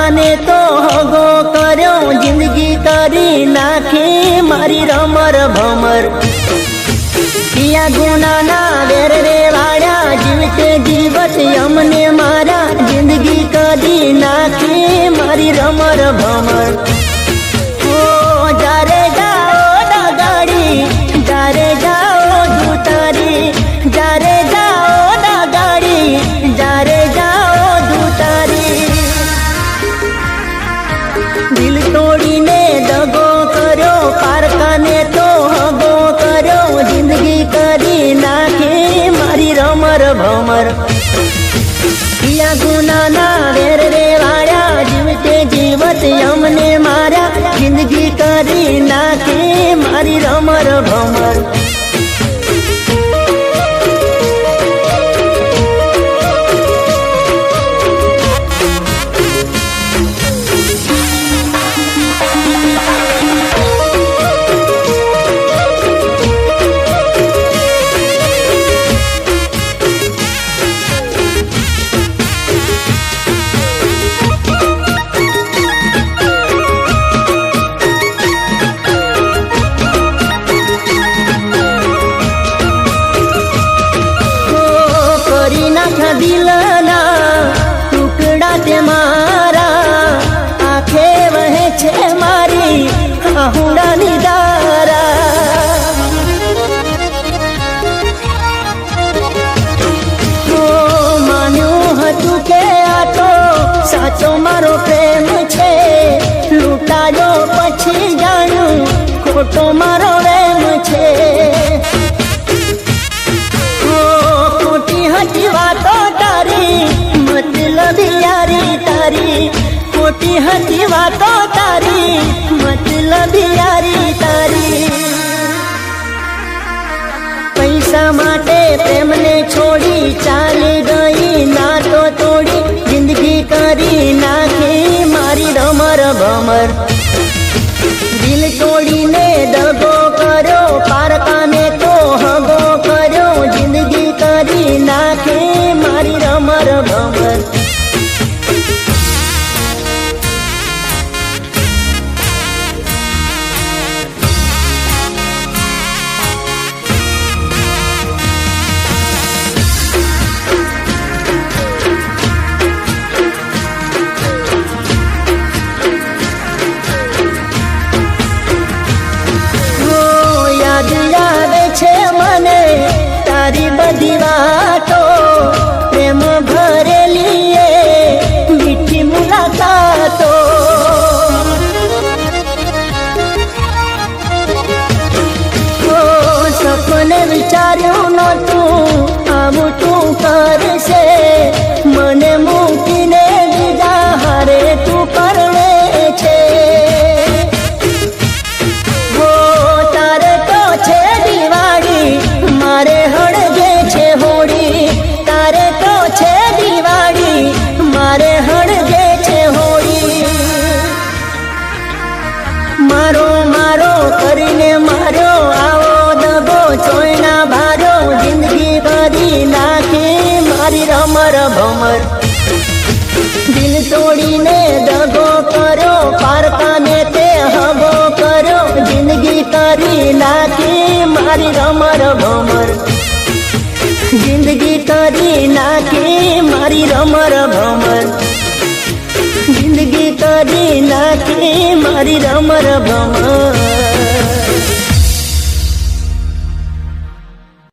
પારકાને તો હગો કર્યો, જિંદગી કરી નાખી મારી રમર ભમર. પિયા ગુનાના વેર રે વાળ્યા, જીવતે જીવત અમને મારા, જિંદગી કરી નાખી મારી રમર ભમર. ઓ જારે જાઓ ગાડી, જારે જાઓ દૂતારી, જારે જાઓ ગાડી, જારે જાઓ દૂતારી. દિલ તોડીને દગો કર્યો, પારકાને તો હગો કર્યો, જિંદગી કરી નાખી મારી રમર ભમર. પિયા ગુનાના વેર રે વાળ્યા, જીવતે જીવત અમને મારા, જિંદગી કરી નાખી મારી રમર ભમર. દિલના ટુકડા તે મારા, આંખે વહે છે મારી આહુડાની ધારા. માન્યું હતું કે આ તો સાચો મારો પ્રેમ છે, લૂંટાયો પછી જાણ્યું ખોટો મારો પ્રેમ છે. ખોટી વાતો તારી, મતલબ યારી તારી, ખોટી હતી વાતો તારી, મતલબ યારી તારી. પૈસા માટે પ્રેમને છોડી ચાલી ગઈ, નાતો તોડી જિંદગી કરી નાખી મારી રમર ભમર. દિલ તોડીને દગો કર્યો, પારકાને તો હગો કર્યો, જિંદગી કરી નાખી મારી રમર ભમર. છે મને તારી બધી વાતો, પ્રેમ ભરેલી એ મીઠી મુલાકાતો. સપને વિચાર્યું નહોતું આવું તું કરશે, મને મૂકીને બીજા હારે તું પરણે છે. મારે હળગે છે હોળી, તારે તો છે દિવાળી, મારે હળગે છે હોળી. મારો મારો કરીને માર્યો, આવો દગો ચોયના ભાર્યો, જિંદગી કરી નાખી મારી રમર ભમર. દિલ તોડીને દગો કર્યો, પારકાને તે હગો કર્યો, જિંદગી કરી નાખી મારી રમર ભમર. જિંદગી કરી નાખી મારી રમર ભમર. જિંદગી કરી નાખી મારી રમર ભમર.